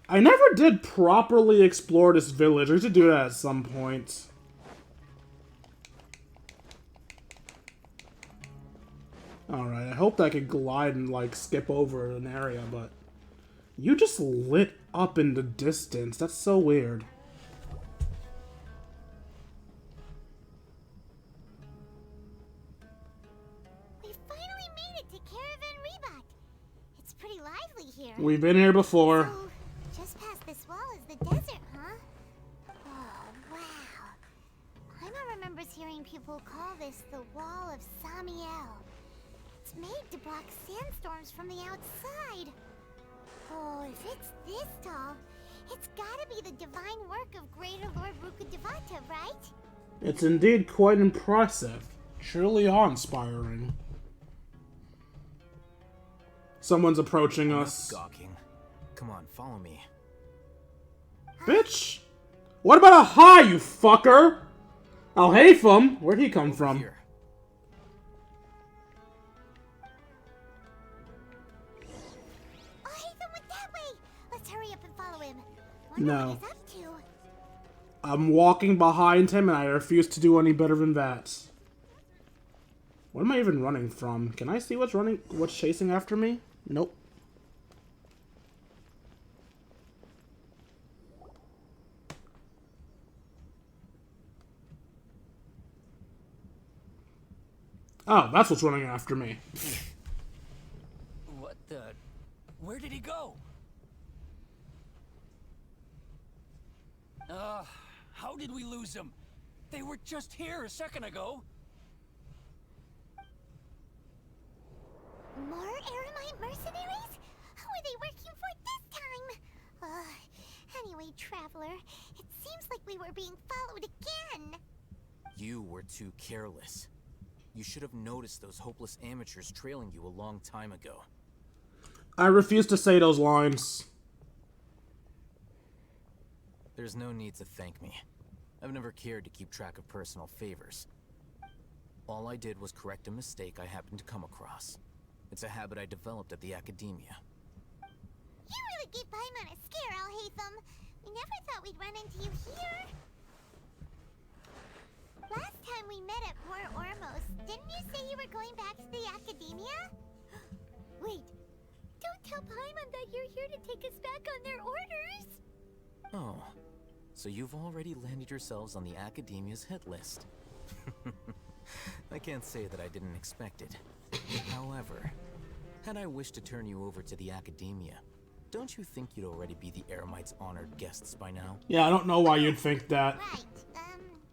I never did properly explore this village. I should do that at some point. Alright, I hope that I could glide and, like, skip over an area, but... You just lit up in the distance. That's so weird. We finally made it to khaenri'ah. It's pretty lively here. We've been here before. So, just past this wall is the desert, huh? Oh, wow. Paimon remembers hearing people call this the Wall of Samiel. It's made to block sandstorms from the outside. Oh, if it's this tall, it's gotta be the divine work of Greater Lord Rukkhadevata, right? It's indeed quite impressive. Truly awe-inspiring. Someone's approaching us. Gawking. Come on, follow me. Bitch! What about a hi, you fucker? Al-Haytham? Where'd he come from? Here. Haytham went that way! Let's hurry up and follow him. No. What he's up to. I'm walking behind him and I refuse to do any better than that. What am I even running from? Can I see what's chasing after me? Nope. Oh, that's what's running after me. What the... Where did he go? How did we lose him? They were just here a second ago. More aramite mercenaries? Who are they working for this time? Anyway, Traveler, it seems like we were being followed again. You were too careless. You should have noticed those hopeless amateurs trailing you a long time ago. I refuse to say those lines. There's no need to thank me. I've never cared to keep track of personal favors. All I did was correct a mistake I happened to come across. It's a habit I developed at the academia. You really gave Paimon a scare, Al-Haytham. We never thought we'd run into you here. Last time we met at Port Ormos, didn't you say you were going back to the academia? Wait, don't tell Paimon that you're here to take us back on their orders. Oh, so you've already landed yourselves on the academia's hit list. I can't say that I didn't expect it. However, had I wished to turn you over to the academia, don't you think you'd already be the Aramite's honored guests by now? Yeah, I don't know why you'd think that. Right,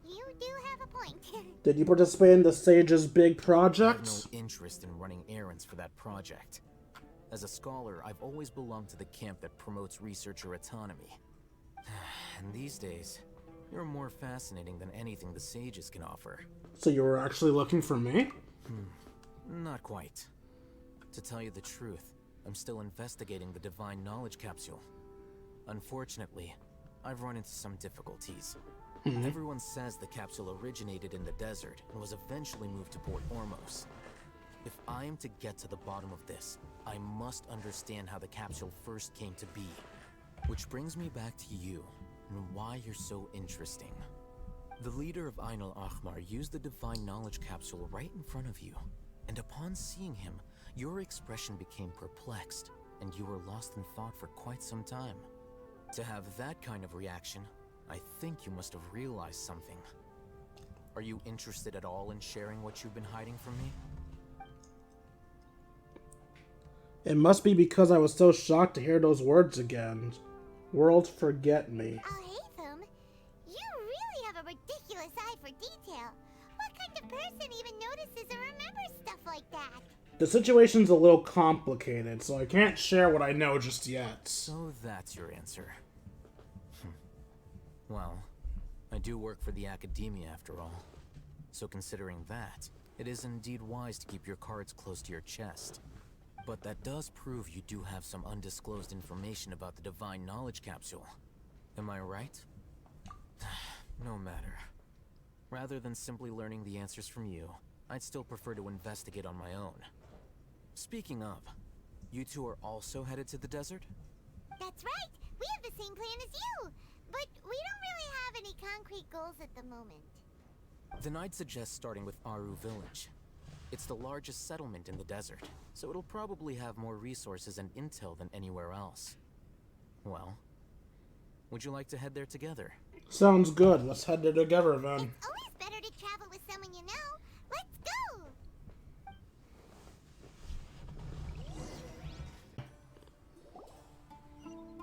you do have a point. Did you participate in the Sage's big I project? have no interest in running errands for that project. As a scholar, I've always belonged to the camp that promotes researcher autonomy. And these days, you're more fascinating than anything the sages can offer. So you were actually looking for me? Not quite. To tell you the truth, I'm still investigating the Divine Knowledge Capsule. Unfortunately, I've run into some difficulties. Everyone says the capsule originated in the desert and was eventually moved to Port Ormos. If I am to get to the bottom of this, I must understand how the capsule first came to be. Which brings me back to you, and why you're so interesting. The leader of Ain al-Ahmar used the Divine Knowledge Capsule right in front of you, and upon seeing him, your expression became perplexed, and you were lost in thought for quite some time. To have that kind of reaction, I think you must have realized something. Are you interested at all in sharing what you've been hiding from me? It must be because I was so shocked to hear those words again. World forget me. Al-Haytham, you really have a ridiculous eye for detail. What kind of person even notices or remembers stuff like that? The situation's a little complicated, so I can't share what I know just yet. So that's your answer. Well, I do work for the academia after all. So considering that, it is indeed wise to keep your cards close to your chest. But that does prove you do have some undisclosed information about the Divine Knowledge Capsule. Am I right? No matter. Rather than simply learning the answers from you, I'd still prefer to investigate on my own. Speaking of, you two are also headed to the desert? That's right. We have the same plan as you, but we don't really have any concrete goals at the moment. Then I'd suggest starting with Aru Village. It's the largest settlement in the desert, so it'll probably have more resources and intel than anywhere else. Well, would you like to head there together? Sounds good. Let's head there together then. It's always better to travel with someone you know. Let's go!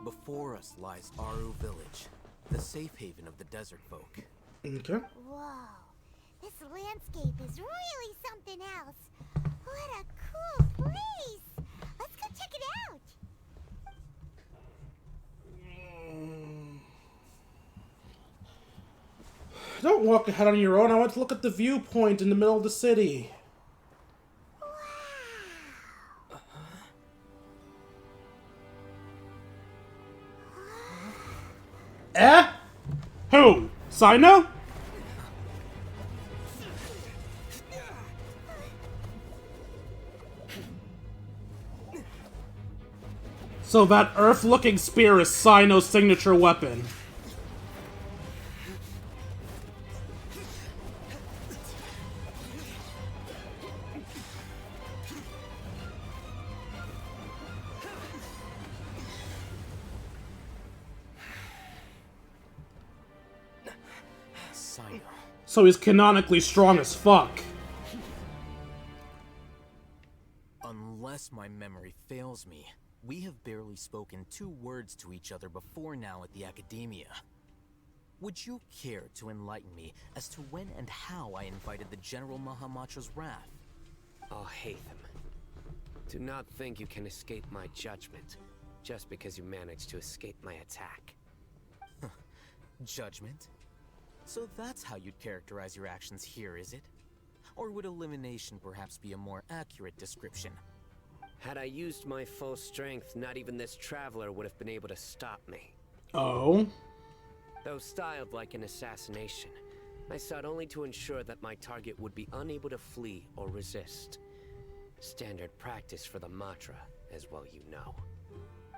Before us lies Aru Village, the safe haven of the desert folk. Okay. Whoa, this landscape is really something else. What a cool place! Let's go check it out! Don't walk ahead on your own. I want to look at the viewpoint in the middle of the city. Wow! Eh? Who? Sino? So that earth-looking spear is Sino's signature weapon. Sino. So he's canonically strong as fuck. Unless my memory fails me, we have barely spoken 2 words to each other before now at the Academia. Would you care to enlighten me as to when and how I invited the General Mahamatra's wrath? I'll hate them. Do not think you can escape my judgment, just because you managed to escape my attack. Judgment? So that's how you'd characterize your actions here, is it? Or would elimination perhaps be a more accurate description? Had I used my full strength, not even this traveler would have been able to stop me. Oh? Though styled like an assassination, I sought only to ensure that my target would be unable to flee or resist. Standard practice for the Matra, as well you know.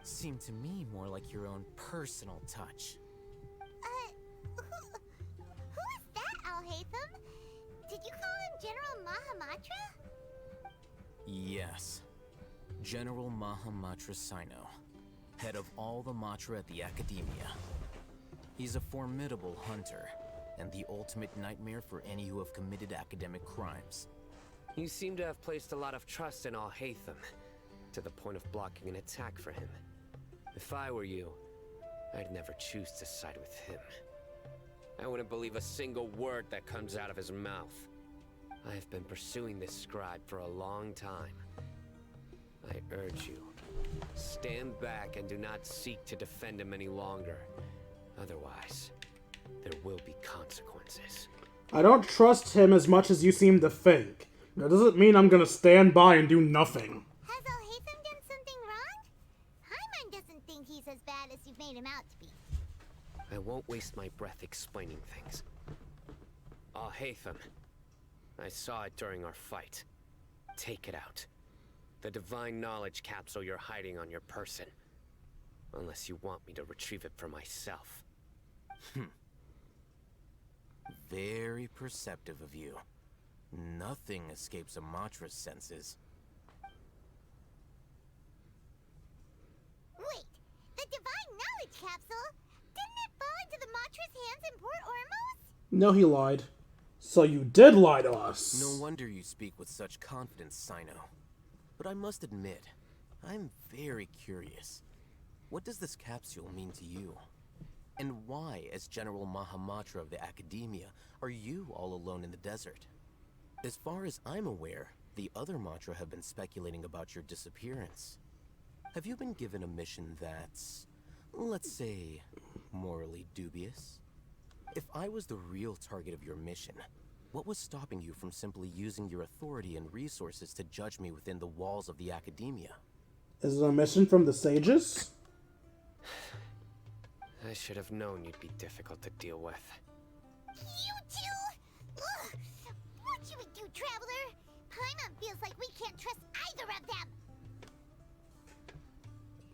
Seemed to me more like your own personal touch. Who is that, Alhaitham? Did you call him General Mahamatra? Yes. General Mahamatra Sino, head of all the Matra at the Academia. He's a formidable hunter, and the ultimate nightmare for any who have committed academic crimes. You seem to have placed a lot of trust in Alhaitham, to the point of blocking an attack for him. If I were you, I'd never choose to side with him. I wouldn't believe a single word that comes out of his mouth. I have been pursuing this scribe for a long time. I urge you, stand back and do not seek to defend him any longer. Otherwise, there will be consequences. I don't trust him as much as you seem to think. That doesn't mean I'm gonna stand by and do nothing. Has Alhaitham done something wrong? Hyman doesn't think he's as bad as you've made him out to be. I won't waste my breath explaining things. Alhaitham, I saw it during our fight. Take it out. The divine knowledge capsule you're hiding on your person. Unless you want me to retrieve it for myself. Very perceptive of you. Nothing escapes a Matra's senses. Wait, the divine knowledge capsule? Didn't it fall into the Matra's hands in Port Ormos? No, he lied. So you did lie to us. No wonder you speak with such confidence, Sino. But I must admit, I'm very curious. What does this capsule mean to you? And why, as General Mahamatra of the Academia, are you all alone in the desert? As far as I'm aware, the other Matra have been speculating about your disappearance. Have you been given a mission that's, let's say, morally dubious? If I was the real target of your mission, what was stopping you from simply using your authority and resources to judge me within the walls of the Academia? Is it a mission from the sages? I should have known you'd be difficult to deal with. You two? Ugh. What should we do, Traveler? Paimon feels like we can't trust either of them.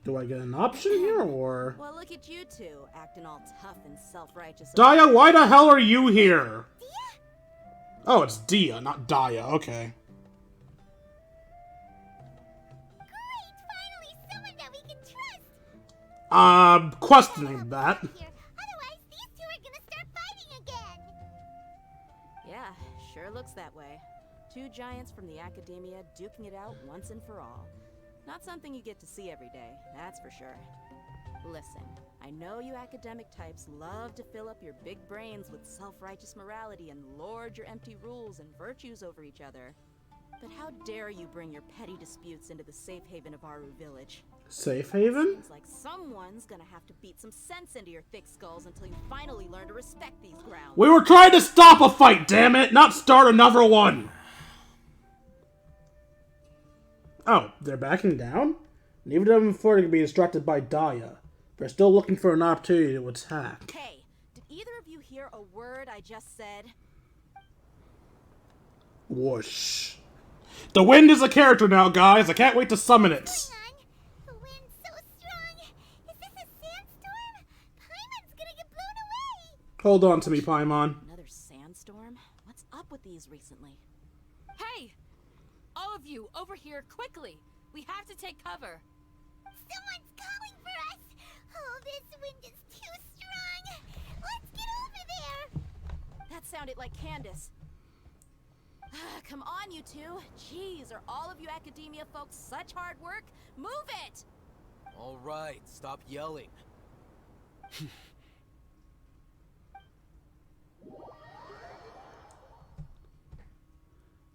Do I get an option here, or... Well, look at you two, acting all tough and self-righteous. Daya, why the hell are you here? Oh, it's Dia, not Daya. Okay. Great! Finally, someone that we can trust! Questioning that. Here. Otherwise, these two are gonna start fighting again! Yeah, sure looks that way. Two giants from the academia duking it out once and for all. Not something you get to see every day, that's for sure. Listen, I know you academic types love to fill up your big brains with self-righteous morality and lord your empty rules and virtues over each other. But how dare you bring your petty disputes into the safe haven of Aru Village? Safe haven? Seems like someone's gonna have to beat some sense into your thick skulls until you finally learn to respect these grounds. We were trying to stop a fight, damn it! Not start another one! Oh, they're backing down? Neither of them affording to be distracted by Daya. They're still looking for an opportunity to attack. Hey, did either of you hear a word I just said? Whoosh. The wind is a character now, guys. I can't wait to summon it. Hang on! The wind's so strong! Is this a sandstorm? Paimon's gonna get blown away! Hold on to me, Paimon. Another sandstorm? What's up with these recently? Hey! All of you, over here, quickly! We have to take cover! Someone's calling for us! Oh, this wind is too strong! Let's get over there! That sounded like Candace. Come on, you two. Jeez, are all of you academia folks such hard work? Move it! All right, stop yelling.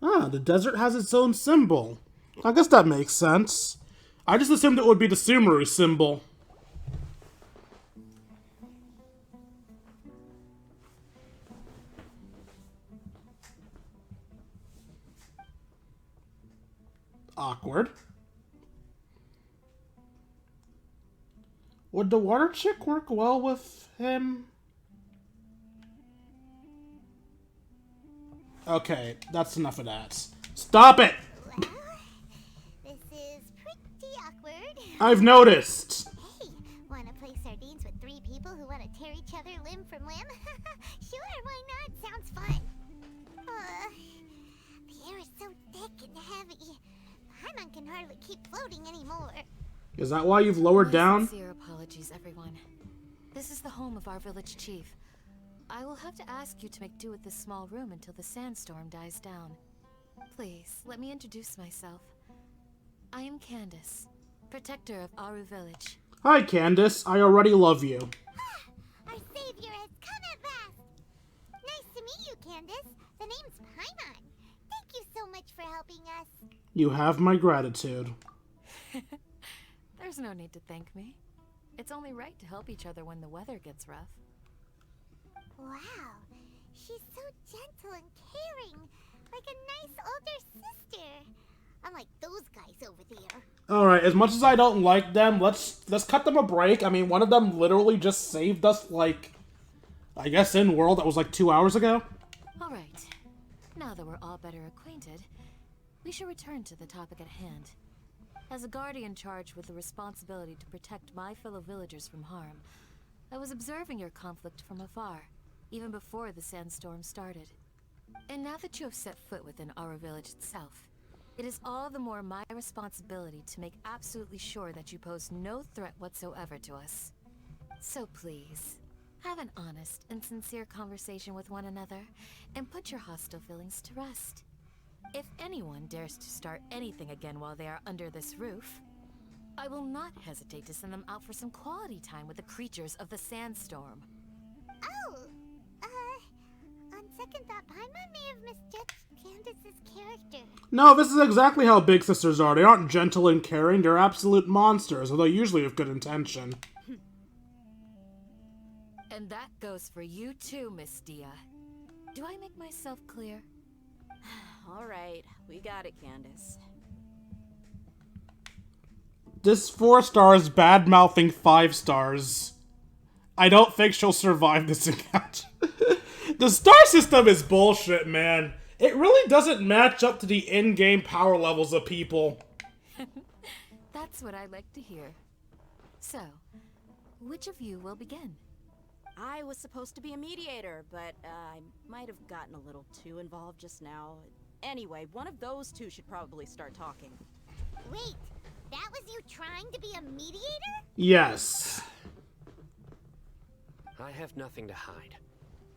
Ah, the desert has its own symbol. I guess that makes sense. I just assumed it would be the Sumeru symbol. Awkward. Would the water chick work well with him? Okay, that's enough of that. Stop it! Well, this is pretty awkward. I've noticed. Hey, wanna play sardines with three people who wanna tear each other limb from limb? Sure, why not? Sounds fun. The air is so thick and heavy. Paimon can hardly keep floating anymore. Is that why you've lowered My down? sincere apologies, everyone. This is the home of our village chief. I will have to ask you to make do with this small room until the sandstorm dies down. Please, let me introduce myself. I am Candace, protector of Aru Village. Hi, Candace. I already love you. Our savior has come at last. Nice to meet you, Candace. The name's Paimon. Thank you so much for helping us. You have my gratitude. There's no need to thank me. It's only right to help each other when the weather gets rough. Wow, she's so gentle and caring, like a nice older sister. Unlike those guys over there. Alright, as much as I don't like them, let's cut them a break. I mean, one of them literally just saved us, like, I guess in world that was like 2 hours ago. Alright, now that we're all better acquainted, we should return to the topic at hand. As a guardian charged with the responsibility to protect my fellow villagers from harm, I was observing your conflict from afar, even before the sandstorm started. And now that you have set foot within our village itself, it is all the more my responsibility to make absolutely sure that you pose no threat whatsoever to us. So please, have an honest and sincere conversation with one another, and put your hostile feelings to rest. If anyone dares to start anything again while they are under this roof, I will not hesitate to send them out for some quality time with the creatures of the sandstorm. Oh, on second thought, Paimon may have misjudged Candace's character. No, this is exactly how big sisters are. They aren't gentle and caring, they're absolute monsters, although usually with good intention. And that goes for you too, Miss Dia. Do I make myself clear? All right, we got it, Candace. This 4 stars bad-mouthing 5 stars. I don't think she'll survive this encounter. The star system is bullshit, man. It really doesn't match up to the in-game power levels of people. That's what I like to hear. So, which of you will begin? I was supposed to be a mediator, but I might have gotten a little too involved just now. Anyway, one of those two should probably start talking. Wait, that was you trying to be a mediator? Yes. I have nothing to hide,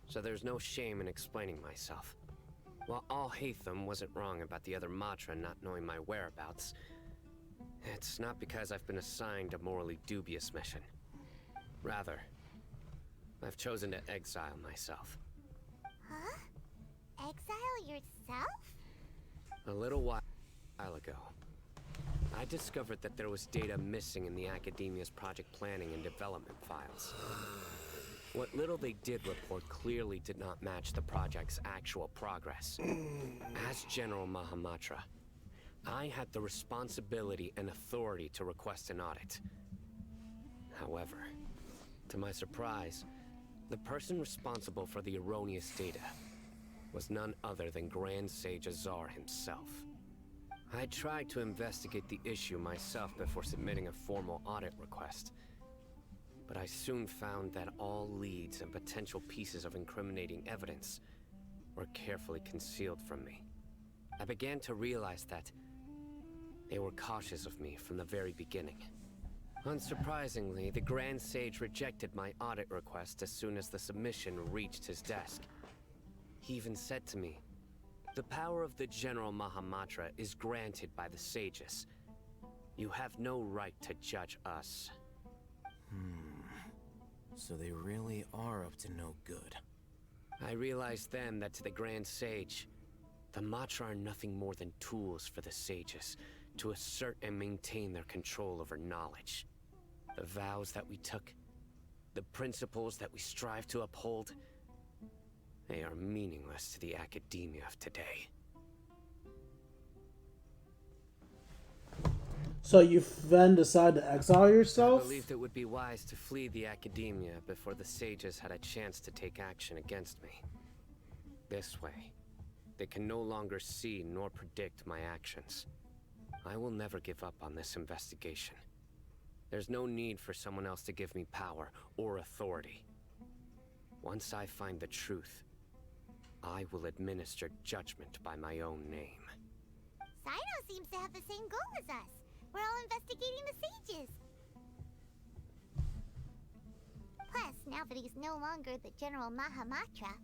so there's no shame in explaining myself. While Al-Haytham wasn't wrong about the other Matra not knowing my whereabouts, it's not because I've been assigned a morally dubious mission. Rather, I've chosen to exile myself. Huh? Exile yourself? A little while ago, I discovered that there was data missing in the Academia's project planning and development files. What little they did report clearly did not match the project's actual progress. As General Mahamatra, I had the responsibility and authority to request an audit. However, to my surprise, the person responsible for the erroneous data was none other than Grand Sage Azar himself. I tried to investigate the issue myself before submitting a formal audit request, but I soon found that all leads and potential pieces of incriminating evidence were carefully concealed from me. I began to realize that they were cautious of me from the very beginning. Unsurprisingly, the Grand Sage rejected my audit request as soon as the submission reached his desk. He even said to me, "The power of the General Mahamatra is granted by the sages. You have no right to judge us." So they really are up to no good. I realized then that to the Grand Sage, the Matra are nothing more than tools for the sages to assert and maintain their control over knowledge. The vows that we took, the principles that we strive to uphold, they are meaningless to the academia of today. So you then decide to exile I yourself? believed it would be wise to flee the academia before the sages had a chance to take action against me. This way, they can no longer see nor predict my actions. I will never give up on this investigation. There's no need for someone else to give me power or authority. Once I find the truth, I will administer judgment by my own name. Sino seems to have the same goal as us. We're all investigating the sages. Plus, now that he's no longer the General Mahamatra,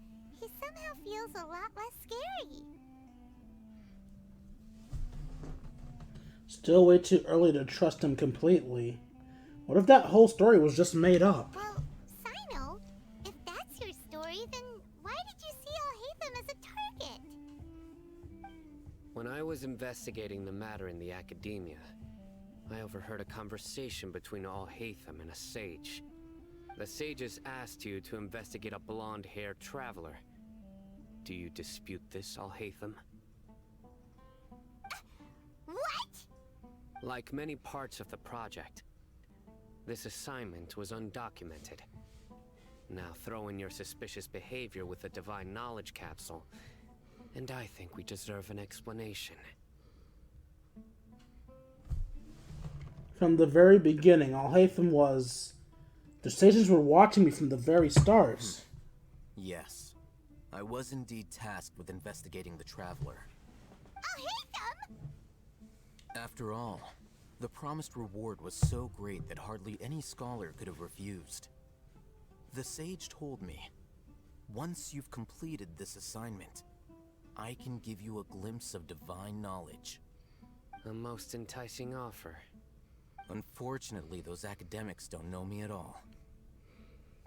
he somehow feels a lot less scary. Still way too early to trust him completely. What if that whole story was just made up? Well, Sino, if that's your story, then why did you see Al-Haytham as a target? When I was investigating the matter in the academia, I overheard a conversation between Al-Haytham and a sage. The sages asked you to investigate a blonde-haired traveler. Do you dispute this, Al-Haytham? What? Like many parts of the project, this assignment was undocumented. Now throw in your suspicious behavior with the Divine Knowledge Capsule, and I think we deserve an explanation. From the very beginning, Al-Haytham was... The sages were watching me from the very start. Yes, I was indeed tasked with investigating the Traveler. Al-Haytham? After all, the promised reward was so great that hardly any scholar could have refused. The sage told me, once you've completed this assignment, I can give you a glimpse of divine knowledge. A most enticing offer. Unfortunately, those academics don't know me at all.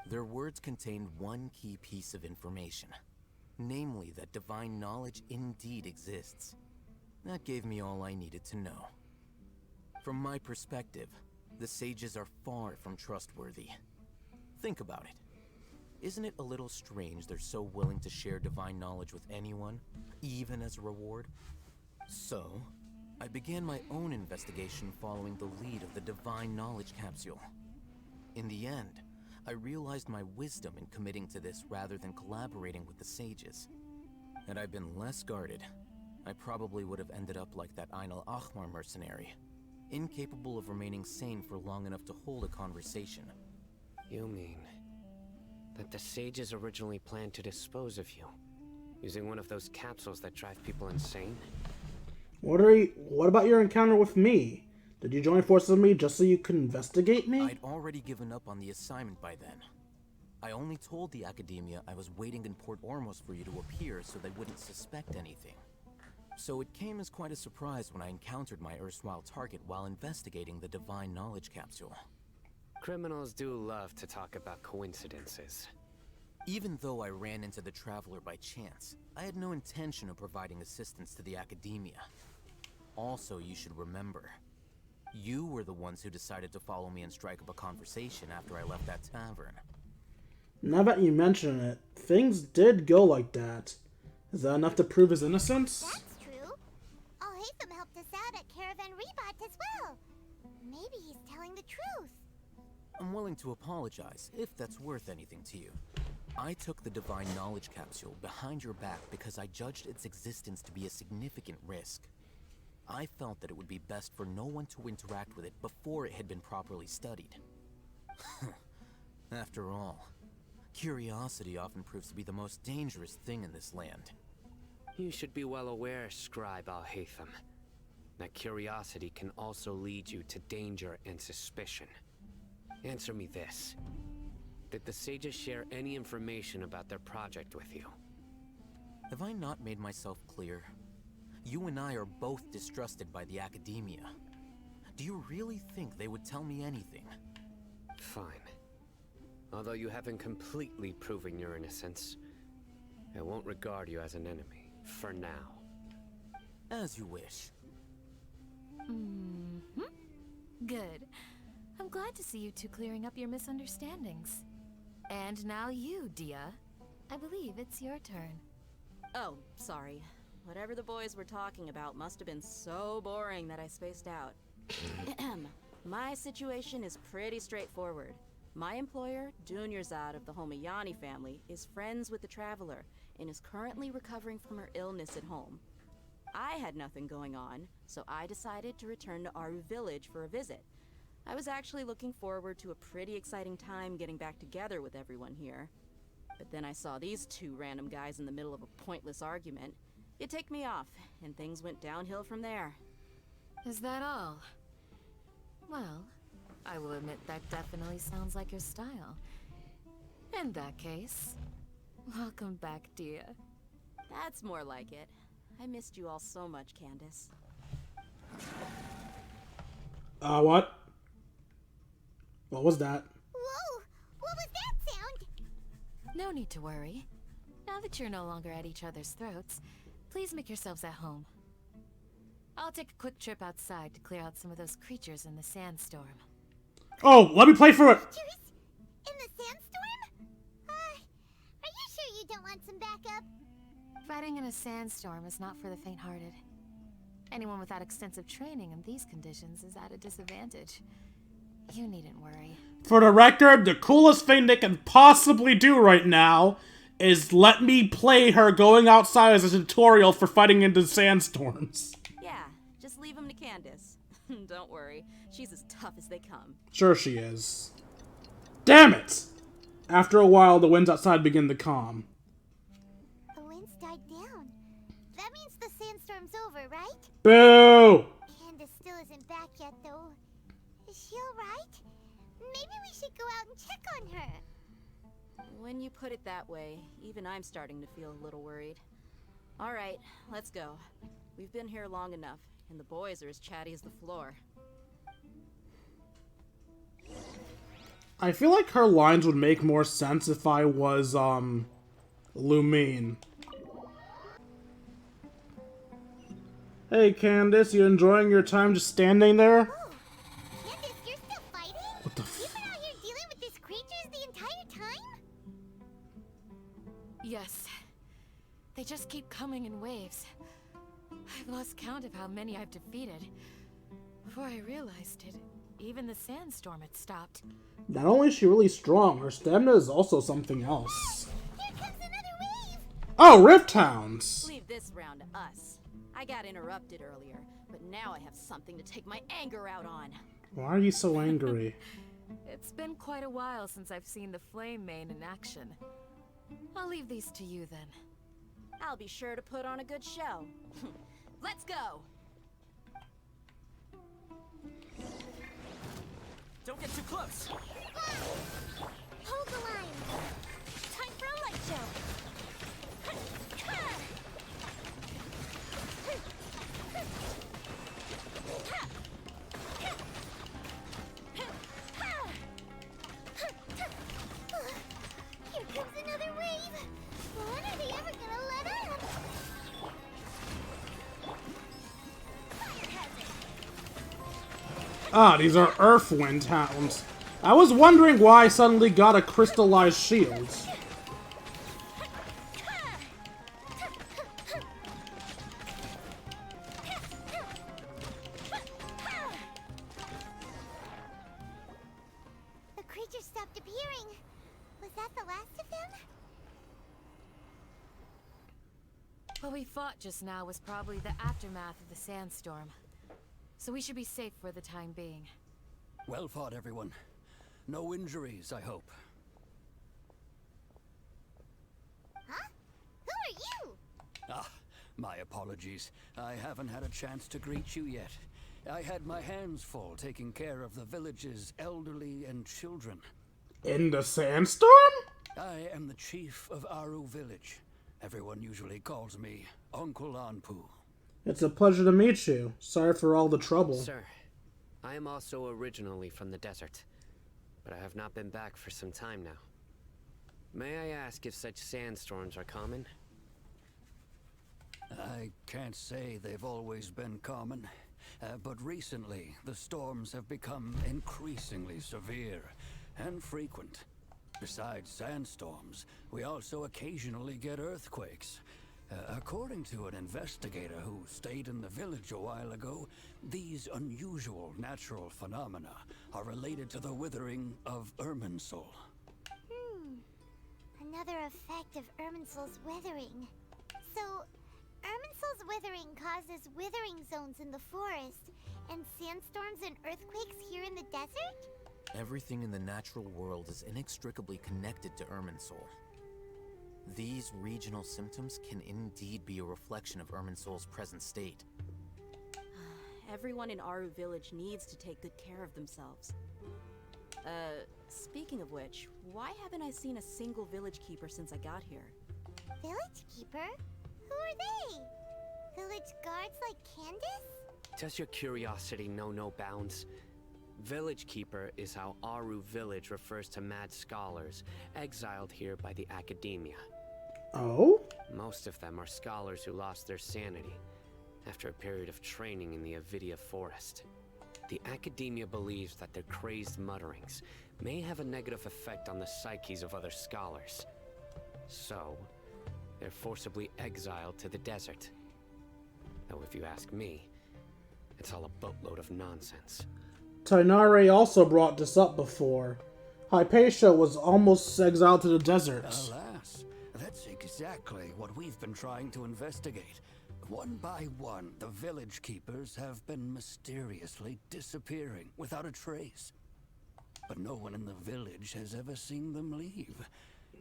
Their words contained one key piece of information, namely that divine knowledge indeed exists. That gave me all I needed to know. From my perspective, the sages are far from trustworthy. Think about it. Isn't it a little strange they're so willing to share divine knowledge with anyone, even as a reward? So, I began my own investigation following the lead of the Divine Knowledge Capsule. In the end, I realized my wisdom in committing to this rather than collaborating with the sages. Had I been less guarded, I probably would have ended up like that Ain al-Ahmar mercenary, incapable of remaining sane for long enough to hold a conversation. You mean that the sages originally planned to dispose of you, using one of those capsules that drive people insane? What about your encounter with me? Did you join forces with me just so you could investigate me? I'd already given up on the assignment by then. I only told the Academia I was waiting in Port Ormos for you to appear so they wouldn't suspect anything. So it came as quite a surprise when I encountered my erstwhile target while investigating the Divine Knowledge Capsule. Criminals do love to talk about coincidences. Even though I ran into the Traveler by chance, I had no intention of providing assistance to the Academia. Also, you should remember, you were the ones who decided to follow me and strike up a conversation after I left that tavern. Now that you mention it, things did go like that. Is that enough to prove his innocence? That's true. Alhaitham helped us out at Caravan Rebat as well. Maybe he's telling the truth. I'm willing to apologize, if that's worth anything to you. I took the Divine Knowledge Capsule behind your back because I judged its existence to be a significant risk. I felt that it would be best for no one to interact with it before it had been properly studied. After all, curiosity often proves to be the most dangerous thing in this land. You should be well aware, Scribe Alhaitham, that curiosity can also lead you to danger and suspicion. Answer me this. Did the sages share any information about their project with you? Have I not made myself clear? You and I are both distrusted by the Academia. Do you really think they would tell me anything? Fine. Although you haven't completely proven your innocence, I won't regard you as an enemy, for now. As you wish. Good. I'm glad to see you two clearing up your misunderstandings. And now you, Dia. I believe it's your turn. Oh, sorry. Whatever the boys were talking about must have been so boring that I spaced out. My situation is pretty straightforward. My employer, Dunyarzad of the Homayani family, is friends with the Traveler and is currently recovering from her illness at home. I had nothing going on, so I decided to return to Aru village for a visit. I was actually looking forward to a pretty exciting time getting back together with everyone here. But then I saw these two random guys in the middle of a pointless argument. It ticked me off, and things went downhill from there. Is that all? Well, I will admit that definitely sounds like your style. In that case, welcome back, Dia. That's more like it. I missed you all so much, Candace. What? What was that? Whoa! What was that sound? No need to worry. Now that you're no longer at each other's throats, please make yourselves at home. I'll take a quick trip outside to clear out some of those creatures in the sandstorm. Oh, let me play for it! Creatures? In the sandstorm? Are you sure you don't want some backup? Fighting in a sandstorm is not for the faint-hearted. Anyone without extensive training in these conditions is at a disadvantage. You needn't worry. For the record, the coolest thing they can possibly do right now is let me play her going outside as a tutorial for fighting into sandstorms. Yeah, just leave him to Candace. Don't worry, she's as tough as they come. Sure she is. Damn it! After a while, the winds outside begin to calm. The winds died down. That means the sandstorm's over, right? Boo! Candace still isn't back yet, though. Is she alright? Maybe we should go out and check on her. When you put it that way, even I'm starting to feel a little worried. Alright, let's go. We've been here long enough, and the boys are as chatty as the floor. I feel like her lines would make more sense if I was, Lumine. Hey, Candace, you enjoying your time just standing there? Oh, Candace, you're still fighting? What the You've been out here dealing with these creatures the entire time? Yes. They just keep coming in waves. I've lost count of how many I've defeated. Before I realized it, even the sandstorm had stopped. Not only is she really strong, her stamina is also something else. Here comes another wave! Oh, Rift Hounds. Leave this round to us. I got interrupted earlier, but now I have something to take my anger out on. Why are you so angry? It's been quite a while since I've seen the Flame Mane in action. I'll leave these to you then. I'll be sure to put on a good show. Let's go! Don't get too close! Hold the line. Time for a light show. Here comes another wave. When are they ever gonna let up? Fire hazard. Ah, these are Earthwind Hounds. I was wondering why I suddenly got a crystallized shield. The creature stopped appearing. Was that the last of them? What we fought just now was probably the aftermath of the sandstorm. So we should be safe for the time being. Well fought, everyone. No injuries, I hope. Huh? Who are you? Ah, my apologies. I haven't had a chance to greet you yet. I had my hands full taking care of the village's elderly and children. In the sandstorm? I am the chief of Aru village. Everyone usually calls me Uncle Anpu. It's a pleasure to meet you. Sorry for all the trouble. Sir, I am also originally from the desert, but I have not been back for some time now. May I ask if such sandstorms are common? I can't say they've always been common, but recently the storms have become increasingly severe and frequent. Besides sandstorms, we also occasionally get earthquakes. According to an investigator who stayed in the village a while ago, these unusual natural phenomena are related to the withering of Irminsul. Another effect of Irminsul's withering. So, Irminsul's withering causes withering zones in the forest, and sandstorms and earthquakes here in the desert? Everything in the natural world is inextricably connected to Irminsul. These regional symptoms can indeed be a reflection of Irminsul's present state. Everyone in Aru village needs to take good care of themselves. Speaking of which, why haven't I seen a single village keeper since I got here? Village keeper? Who are they? Village guards like Candace? Does your curiosity know no bounds? Village Keeper is how Aru village refers to mad scholars exiled here by the academia. Oh? Most of them are scholars who lost their sanity after a period of training in the Avidia forest. The academia believes that their crazed mutterings may have a negative effect on the psyches of other scholars. So, they're forcibly exiled to the desert. Though if you ask me, it's all a boatload of nonsense. Tainare also brought this up before. Hypatia was almost exiled to the desert. Alas, that's exactly what we've been trying to investigate. One by one, the village keepers have been mysteriously disappearing without a trace. But no one in the village has ever seen them leave.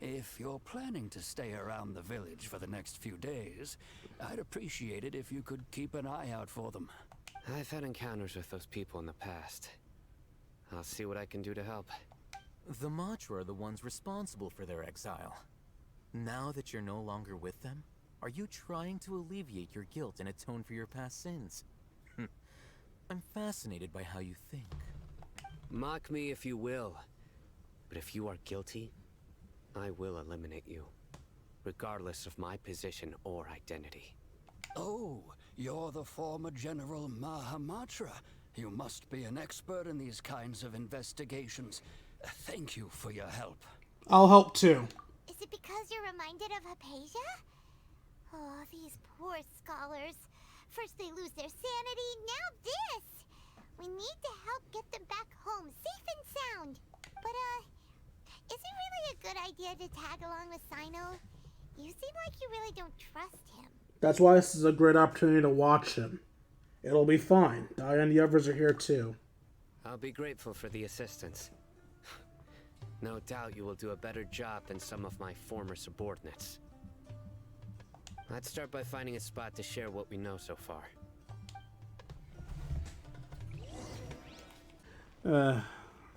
If you're planning to stay around the village for the next few days, I'd appreciate it if you could keep an eye out for them. I've had encounters with those people in the past. I'll see what I can do to help. The Matra are the ones responsible for their exile. Now that you're no longer with them, are you trying to alleviate your guilt and atone for your past sins? I'm fascinated by how you think. Mock me if you will, but if you are guilty, I will eliminate you, regardless of my position or identity. Oh, you're the former General Mahamatra. You must be an expert in these kinds of investigations. Thank you for your help. I'll help too. Is it because you're reminded of Hypatia? Oh, these poor scholars. First they lose their sanity, now this! We need to help get them back home, safe and sound. But, is it really a good idea to tag along with Sino? You seem like you really don't trust him. That's why this is a great opportunity to watch him. It'll be fine. Diane and the others are here too. I'll be grateful for the assistance. No doubt you will do a better job than some of my former subordinates. Let's start by finding a spot to share what we know so far.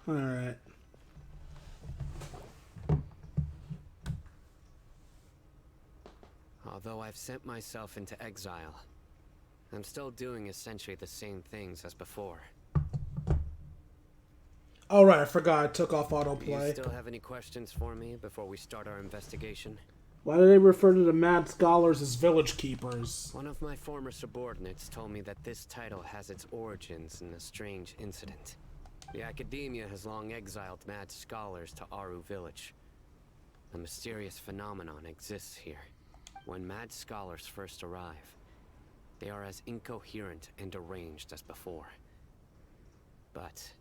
Alright. Although I've sent myself into exile, I'm still doing essentially the same things as before. Alright, I forgot I took off Do you autoplay. still have any questions for me before we start our investigation? Why do they refer to the Mad Scholars as village keepers? One of my former subordinates told me that this title has its origins in a strange incident. The Academia has long exiled mad scholars to Aru Village. A mysterious phenomenon exists here. When mad scholars first arrive, they are as incoherent and deranged as before. But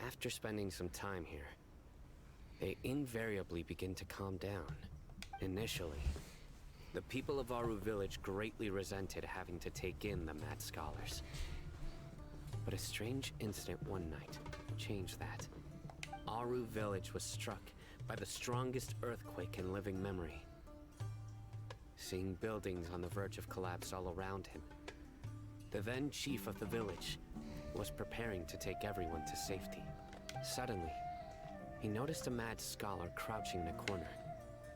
after spending some time here, they invariably begin to calm down. Initially, the people of Aru Village greatly resented having to take in the mad scholars. But a strange incident one night changed that. Aru Village was struck by the strongest earthquake in living memory. Seeing buildings on the verge of collapse all around him, the then chief of the village was preparing to take everyone to safety. Suddenly, he noticed a mad scholar crouching in a corner,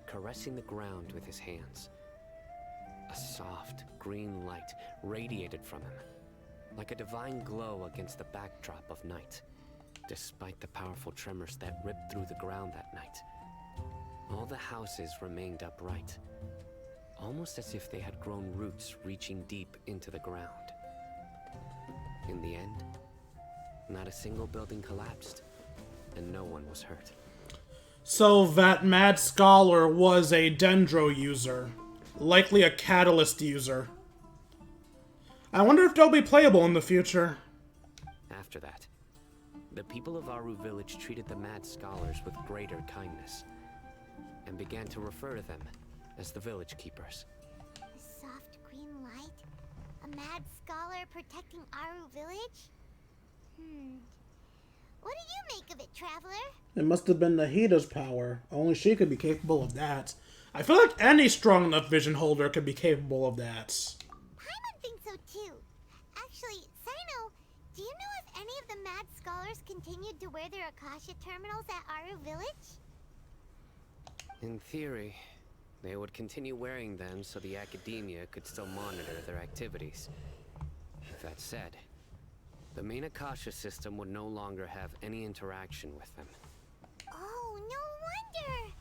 caressing the ground with his hands. A soft, green light radiated from him, like a divine glow against the backdrop of night. Despite the powerful tremors that ripped through the ground that night, all the houses remained upright, almost as if they had grown roots reaching deep into the ground. In the end, not a single building collapsed, and no one was hurt. So that Mad Scholar was a Dendro user. Likely a Catalyst user. I wonder if they'll be playable in the future. After that, the people of Aru Village treated the mad scholars with greater kindness, and began to refer to them as the village keepers. A soft green light? A mad scholar protecting Aru Village? What do you make of it, Traveler? It must have been Nahida's power. Only she could be capable of that. I feel like any strong enough vision holder could be capable of that. Paimon thinks so too. Actually, Sino, do you know if any of the mad scholars continued to wear their Akasha terminals at Aru Village? In theory, they would continue wearing them so the Academia could still monitor their activities. That said, the main Akasha system would no longer have any interaction with them. Oh, no wonder!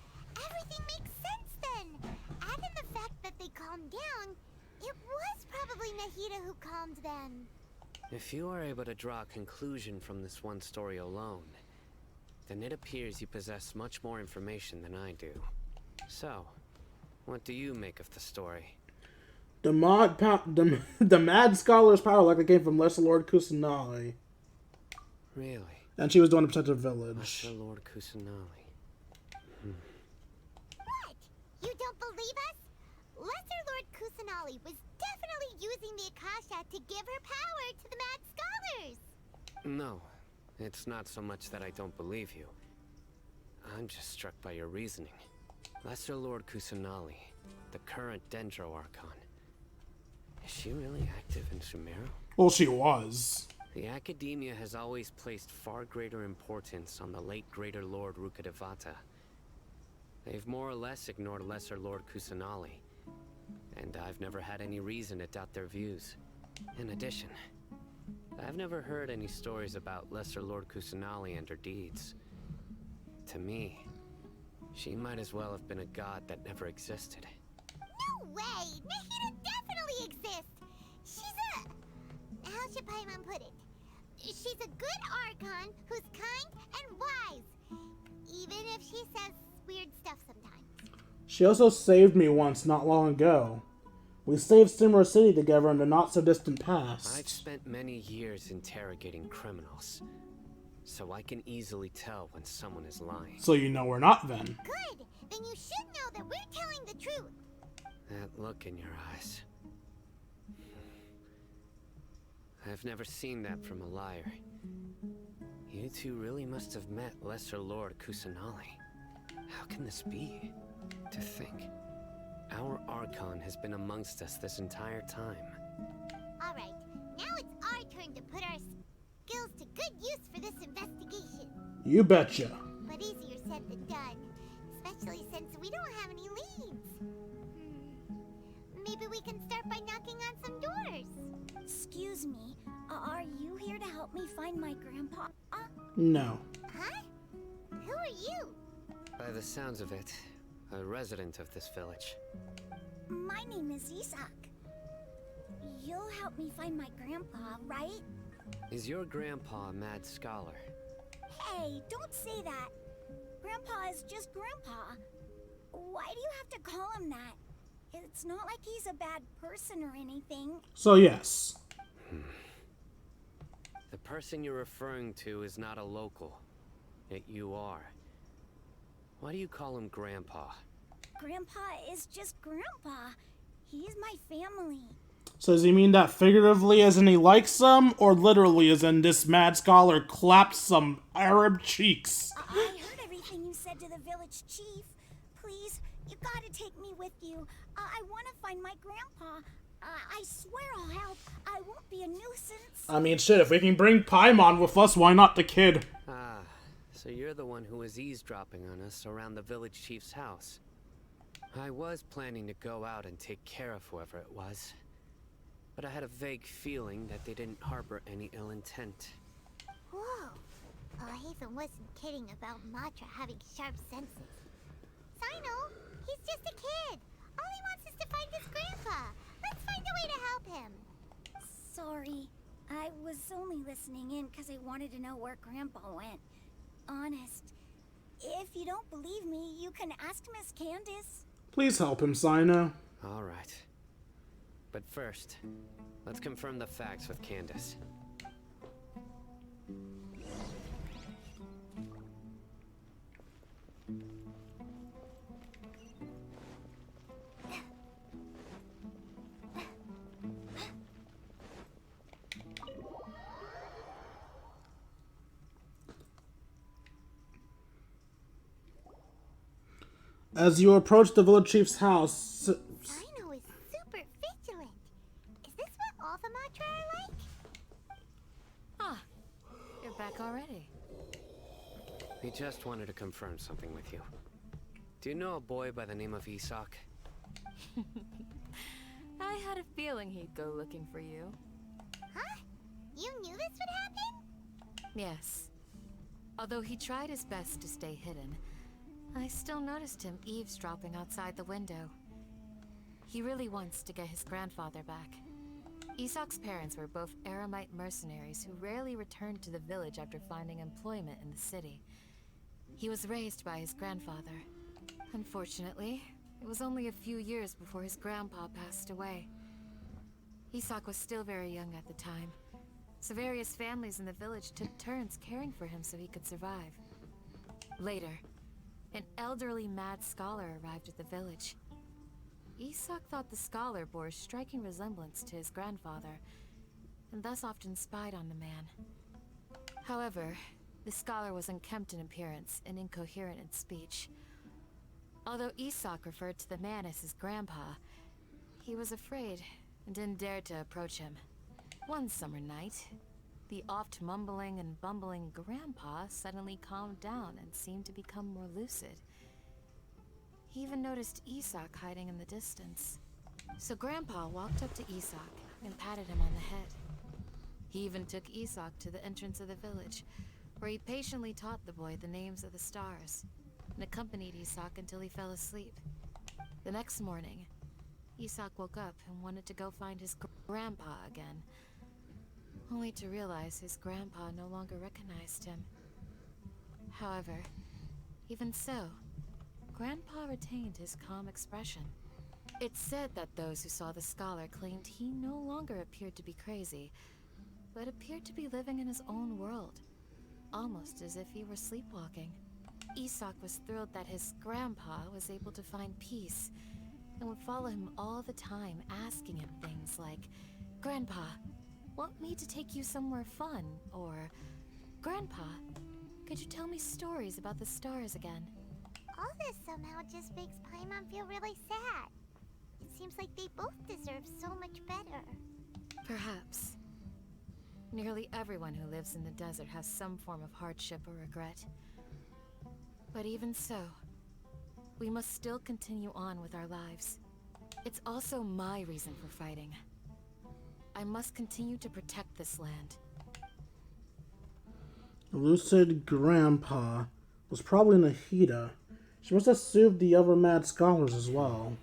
Everything makes sense then! Add in the fact that they calmed down, it was probably Nahida who calmed them. If you are able to draw a conclusion from this one story alone, then it appears you possess much more information than I do. So, what do you make of the story? The Mad Scholar's power likely came from Lesser Lord Kusanali. Really? And she was the one to protect the village. Lesser Lord Kusanali. What? You don't believe us? Lesser Lord Kusanali was definitely using the Akasha to give her power to the mad scholars! No, it's not so much that I don't believe you. I'm just struck by your reasoning. Lesser Lord Kusanali, the current Dendro Archon. Is she really active in Sumeru? Well, she was. The Academia has always placed far greater importance on the late Greater Lord Rukkhadevata. They've more or less ignored Lesser Lord Kusanali, and I've never had any reason to doubt their views. In addition, I've never heard any stories about Lesser Lord Kusanali and her deeds. To me, she might as well have been a god that never existed. No way! Nahida definitely exists! She's a... How should Paimon put it? She's a good Archon who's kind and wise. Even if she says weird stuff sometimes. She also saved me once not long ago. We saved Sumeru City together in the not-so-distant past. I've spent many years interrogating criminals, so I can easily tell when someone is lying. So you know we're not then. Good! then you should know that we're telling the truth. That look in your eyes. I've never seen that from a liar. You two really must have met Lesser Lord Kusanali. How can this be? To think, our Archon has been amongst us this entire time. Alright, now it's our turn to put our skills to good use for this investigation. You betcha. But easier said than done, especially since we don't have any leads. Maybe we can start by knocking on some doors. Excuse me, are you here to help me find my grandpa? No. Huh? Who are you? By the sounds of it, a resident of this village. My name is Isak. You'll help me find my grandpa, right? Is your grandpa a mad scholar? Hey, don't say that. Grandpa is just Grandpa. Why do you have to call him that? It's not like he's a bad person or anything. So yes. The person you're referring to is not a local, yet you are. Why do you call him Grandpa? Grandpa is just Grandpa. He's my family. So does he mean that figuratively as in he likes some, or literally as in this mad scholar clapped some Arab cheeks? I heard everything you said to the village chief. Please, you gotta take me with you. I want to find my grandpa. I swear I'll help. I won't be a nuisance. I mean, shit, if we can bring Paimon with us, why not the kid? Ah, so you're the one who was eavesdropping on us around the village chief's house. I was planning to go out and take care of whoever it was, but I had a vague feeling that they didn't harbor any ill intent. Whoa. Hatham wasn't kidding about Matra having sharp senses. Sino, he's just a kid. All he wants is to find his grandpa. Let's find a way to help him. Sorry. I was only listening in because I wanted to know where Grandpa went. Honest. If you don't believe me, you can ask Miss Candace. Please help him, Sino. All right. But first, let's confirm the facts with Candace. As you approach the village chief's house... Sino is super vigilant. Is this what all the Matra are like? Ah, you're back already. We just wanted to confirm something with you. Do you know a boy by the name of Isak? I had a feeling he'd go looking for you. Huh? You knew this would happen? Yes. Although he tried his best to stay hidden, I still noticed him eavesdropping outside the window. He really wants to get his grandfather back. Isak's parents were both aramite mercenaries who rarely returned to the village after finding employment in the city. He was raised by his grandfather. Unfortunately, it was only a few years before his grandpa passed away. Isak was still very young at the time, so various families in the village took turns caring for him so he could survive. Later, an elderly mad scholar arrived at the village. Isak thought the scholar bore a striking resemblance to his grandfather, and thus often spied on the man. However, the scholar was unkempt in appearance and incoherent in speech. Although Isak referred to the man as his grandpa, he was afraid and didn't dare to approach him. One summer night, the oft mumbling and bumbling grandpa suddenly calmed down and seemed to become more lucid. He even noticed Isak hiding in the distance. So Grandpa walked up to Isak and patted him on the head. He even took Isak to the entrance of the village, where he patiently taught the boy the names of the stars, and accompanied Isak until he fell asleep. The next morning, Isak woke up and wanted to go find his grandpa again, only to realize his grandpa no longer recognized him. However, even so, Grandpa retained his calm expression. It's said that those who saw the scholar claimed he no longer appeared to be crazy, but appeared to be living in his own world, almost as if he were sleepwalking. Isak was thrilled that his grandpa was able to find peace and would follow him all the time, asking him things like, "Grandpa, want me to take you somewhere fun?" Or, "Grandpa, could you tell me stories about the stars again?" All this somehow just makes Paimon feel really sad. It seems like they both deserve so much better. Perhaps. Nearly everyone who lives in the desert has some form of hardship or regret. But even so, we must still continue on with our lives. It's also my reason for fighting. I must continue to protect this land. Lucid Grandpa was probably Nahida. She must have soothed the other mad scholars as well.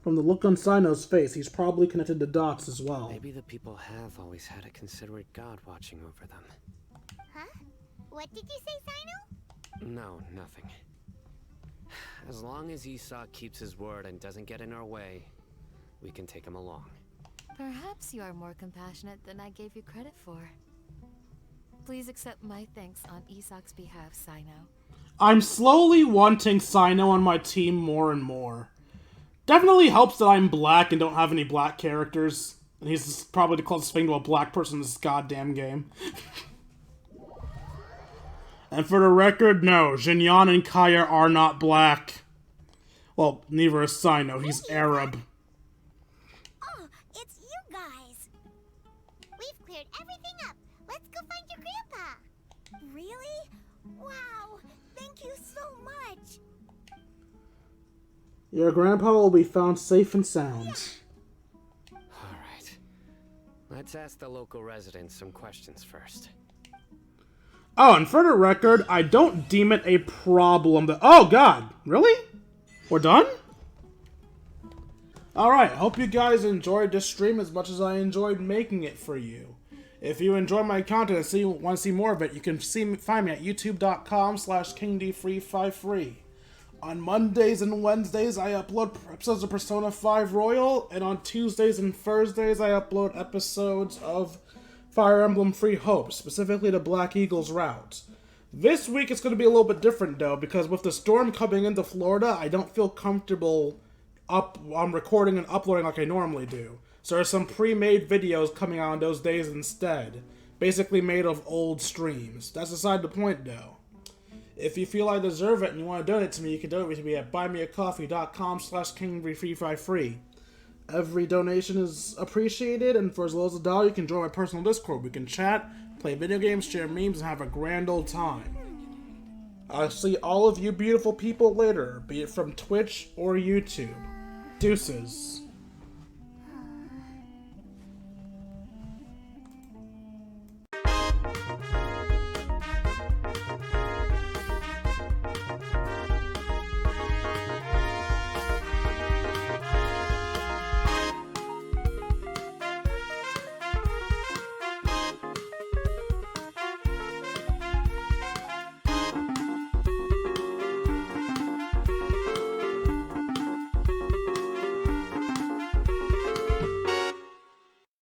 From the look on Sino's face, he's probably connected the dots as well. Maybe the people have always had a considerate god watching over them. Huh? What did you say, Sino? No, nothing. As long as Isak keeps his word and doesn't get in our way, we can take him along. Perhaps you are more compassionate than I gave you credit for. Please accept my thanks on Isak's behalf, Sino. I'm slowly wanting Sino on my team more and more. Definitely helps that I'm black and don't have any black characters. And he's probably the closest thing to a black person in this goddamn game. And for the record, no, Jinyan and Kaya are not black. Well, neither is Sino, he's Arab. Oh, it's you guys. We've cleared everything up. Let's go find your grandpa. Really? Wow, thank you so much. Your grandpa will be found safe and sound. Alright. Let's ask the local residents some questions first. Oh, and for the record, I don't deem it a problem that— oh god, really? We're done? Alright, hope you guys enjoyed this stream as much as I enjoyed making it for you. If you enjoy my content and want to see more of it, you can find me at youtube.com/KingD353. On Mondays and Wednesdays, I upload episodes of Persona 5 Royal, and on Tuesdays and Thursdays, I upload episodes of Fire Emblem Free Hope, specifically the Black Eagles route. This week it's going to be a little bit different, though, because with the storm coming into Florida, I don't feel comfortable recording and uploading like I normally do. So there's some pre-made videos coming out on those days instead, basically made of old streams. That's beside the point, though. If you feel I deserve it and you want to donate to me, you can donate to me at buymeacoffee.com/KingD353. Every donation is appreciated, and for as low as $1, you can join my personal Discord. We can chat, play video games, share memes, and have a grand old time. I'll see all of you beautiful people later, be it from Twitch or YouTube. Deuces.